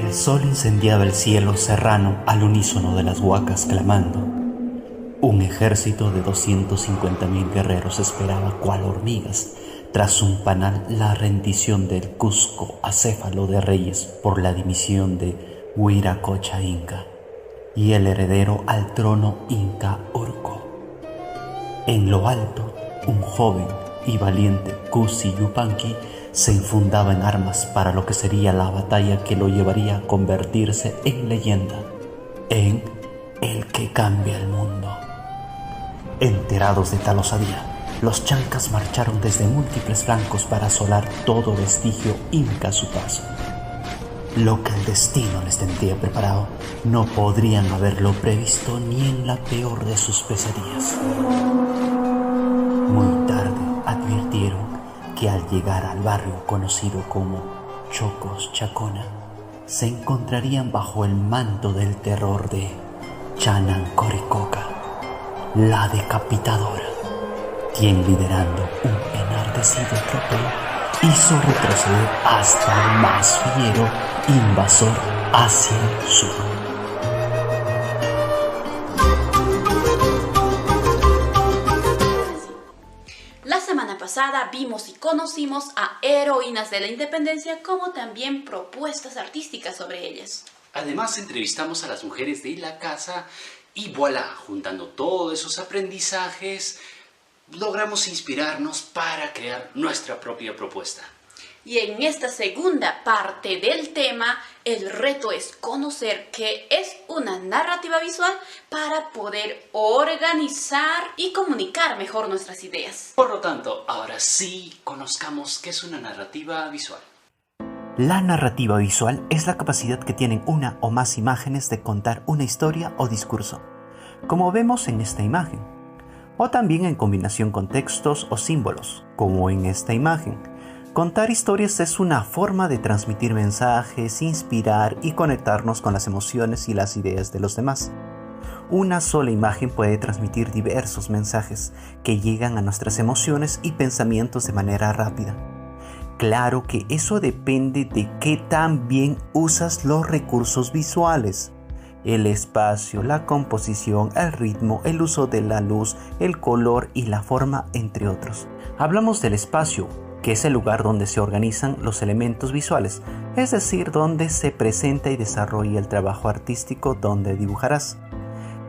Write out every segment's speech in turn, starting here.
El sol incendiaba el cielo serrano al unísono de las huacas clamando. Un ejército de 250.000 guerreros esperaba cual hormigas tras un panal la rendición del Cusco acéfalo de reyes por la dimisión de Huiracocha Inca y el heredero al trono Inca Urco. En lo alto, un joven y valiente Cusi Yupanqui se infundaba en armas para lo que sería la batalla que lo llevaría a convertirse en leyenda, en el que cambia el mundo. Enterados de tal osadía, los chancas marcharon desde múltiples flancos para asolar todo vestigio inca a su paso. Lo que el destino les tendría preparado no podrían haberlo previsto ni en la peor de sus pesadillas. Muy tarde advirtieron que al llegar al barrio conocido como Chocos Chacona, se encontrarían bajo el manto del terror de Chanancoriccoca, la decapitadora, quien liderando un enardecido tropel hizo retroceder hasta el más fiero invasor hacia el sur. La semana pasada vimos y conocimos a heroínas de la independencia, como también propuestas artísticas sobre ellas. Además, entrevistamos a las mujeres de la casa y voilà, juntando todos esos aprendizajes, logramos inspirarnos para crear nuestra propia propuesta. Y en esta segunda parte del tema, el reto es conocer qué es una narrativa visual para poder organizar y comunicar mejor nuestras ideas. Por lo tanto, ahora sí conozcamos qué es una narrativa visual. La narrativa visual es la capacidad que tienen una o más imágenes de contar una historia o discurso, como vemos en esta imagen, o también en combinación con textos o símbolos, como en esta imagen. Contar historias es una forma de transmitir mensajes, inspirar y conectarnos con las emociones y las ideas de los demás. Una sola imagen puede transmitir diversos mensajes que llegan a nuestras emociones y pensamientos de manera rápida. Claro que eso depende de qué tan bien usas los recursos visuales. El espacio, la composición, el ritmo, el uso de la luz, el color y la forma, entre otros. Hablamos del espacio, que es el lugar donde se organizan los elementos visuales, es decir, donde se presenta y desarrolla el trabajo artístico donde dibujarás.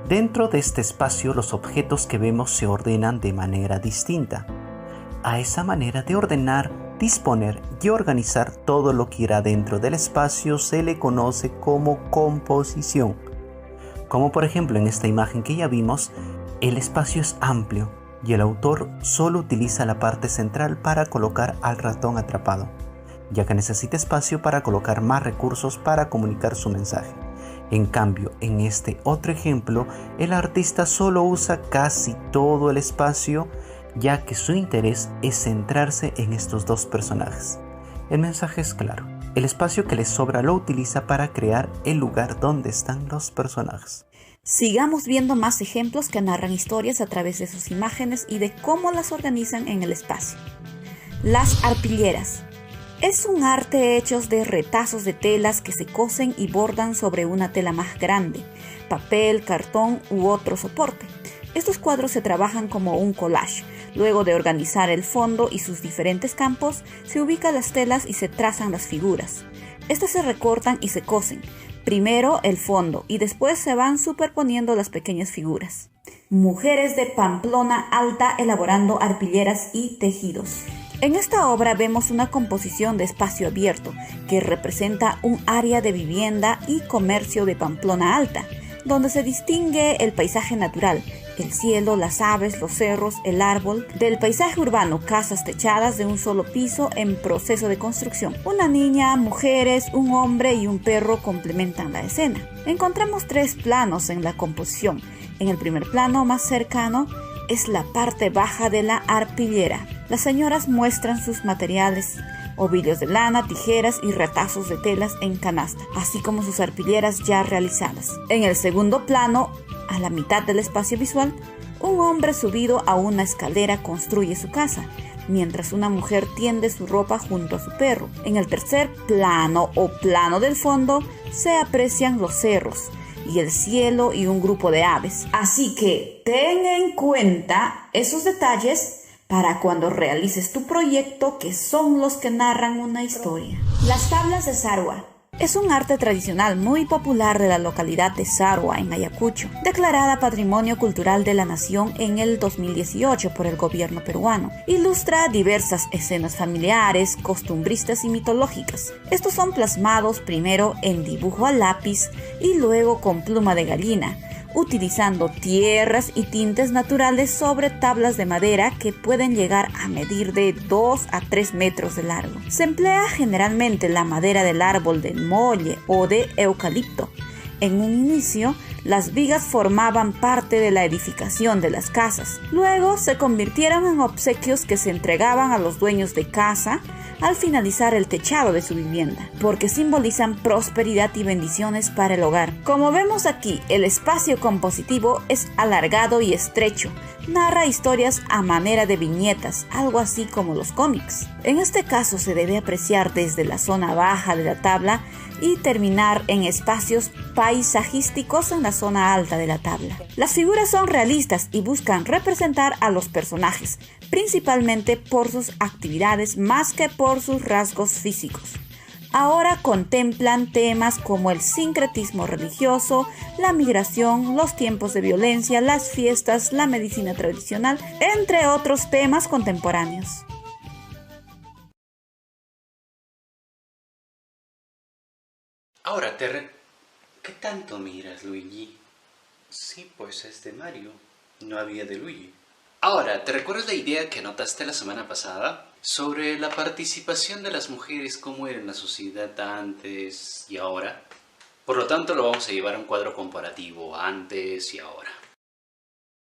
Dentro de este espacio, los objetos que vemos se ordenan de manera distinta. A esa manera de ordenar, disponer y organizar todo lo que irá dentro del espacio se le conoce como composición. Como por ejemplo en esta imagen que ya vimos, el espacio es amplio y el autor solo utiliza la parte central para colocar al ratón atrapado, ya que necesita espacio para colocar más recursos para comunicar su mensaje. En cambio, en este otro ejemplo, el artista solo usa casi todo el espacio, ya que su interés es centrarse en estos dos personajes. El mensaje es claro. El espacio que le sobra lo utiliza para crear el lugar donde están los personajes. Sigamos viendo más ejemplos que narran historias a través de sus imágenes y de cómo las organizan en el espacio. Las arpilleras. Es un arte hecho de retazos de telas que se cosen y bordan sobre una tela más grande, papel, cartón u otro soporte. Estos cuadros se trabajan como un collage. Luego de organizar el fondo y sus diferentes campos, se ubican las telas y se trazan las figuras. Estas se recortan y se cosen. Primero el fondo y después se van superponiendo las pequeñas figuras. Mujeres de Pamplona Alta elaborando arpilleras y tejidos. En esta obra vemos una composición de espacio abierto que representa un área de vivienda y comercio de Pamplona Alta, donde se distingue el paisaje natural, el cielo, las aves, los cerros, el árbol, del paisaje urbano, casas techadas de un solo piso en proceso de construcción. Una niña, mujeres, un hombre y un perro complementan la escena. Encontramos tres planos en la composición. En el primer plano más cercano es la parte baja de la arpillera. Las señoras muestran sus materiales, ovillos de lana, tijeras y retazos de telas en canasta, así como sus arpilleras ya realizadas. En el segundo plano, a la mitad del espacio visual, un hombre subido a una escalera construye su casa. mientras una mujer tiende su ropa junto a su perro. En el tercer plano o plano del fondo se aprecian los cerros y el cielo y un grupo de aves. Así que ten en cuenta esos detalles para cuando realices tu proyecto, que son los que narran una historia. Las tablas de Sarua. Es un arte tradicional muy popular de la localidad de Sarua, en Ayacucho, declarada Patrimonio Cultural de la Nación en el 2018 por el gobierno peruano. Ilustra diversas escenas familiares, costumbristas y mitológicas. Estos son plasmados primero en dibujo a lápiz y luego con pluma de gallina, utilizando tierras y tintes naturales sobre tablas de madera que pueden llegar a medir de 2 a 3 metros de largo. Se emplea generalmente la madera del árbol del molle o de eucalipto. En un inicio, las vigas formaban parte de la edificación de las casas. Luego se convirtieron en obsequios que se entregaban a los dueños de casa al finalizar el techado de su vivienda, porque simbolizan prosperidad y bendiciones para el hogar. Como vemos aquí, el espacio compositivo es alargado y estrecho. Narra historias a manera de viñetas, algo así como los cómics. En este caso se debe apreciar desde la zona baja de la tabla y terminar en espacios paisajísticos en la zona alta de la tabla. Las figuras son realistas y buscan representar a los personajes, principalmente por sus actividades más que por sus rasgos físicos. Ahora contemplan temas como el sincretismo religioso, la migración, los tiempos de violencia, las fiestas, la medicina tradicional, entre otros temas contemporáneos. Ahora, ¿qué tanto miras, Luigi? Sí, pues es de Mario. No había de Luigi. Ahora, ¿te recuerdas la idea que anotaste la semana pasada? Sobre la participación de las mujeres, cómo era en la sociedad antes y ahora. Por lo tanto, lo vamos a llevar a un cuadro comparativo, antes y ahora.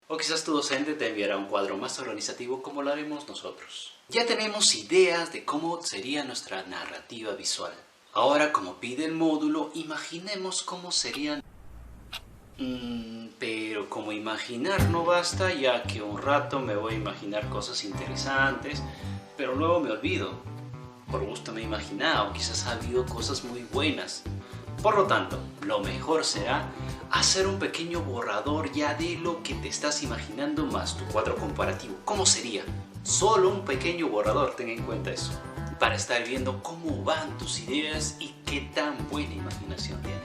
O quizás tu docente te enviará un cuadro más organizativo como lo haremos nosotros. Ya tenemos ideas de cómo sería nuestra narrativa visual. Ahora, como pide el módulo, imaginemos cómo serían... Pero como imaginar no basta, ya que un rato me voy a imaginar cosas interesantes, pero luego me olvido. Por gusto me he imaginado, quizás ha habido cosas muy buenas. Por lo tanto, lo mejor será hacer un pequeño borrador ya de lo que te estás imaginando más tu cuadro comparativo. ¿Cómo sería? Solo un pequeño borrador, ten en cuenta eso, para estar viendo cómo van tus ideas y qué tan buena imaginación tienes.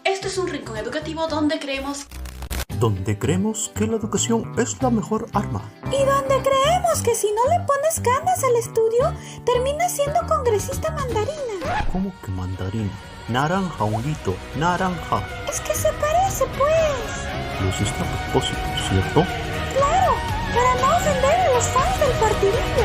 Esto es un rincón educativo donde creemos que la educación es la mejor arma. Y donde creemos que si no le pones ganas al estudio, terminas siendo congresista mandarina. ¿Cómo que mandarina? Naranja, Ulito, naranja. Es que se parece, pues. Lo hiciste a propósito, ¿cierto? Claro, para no ofender a los fans del partidillo.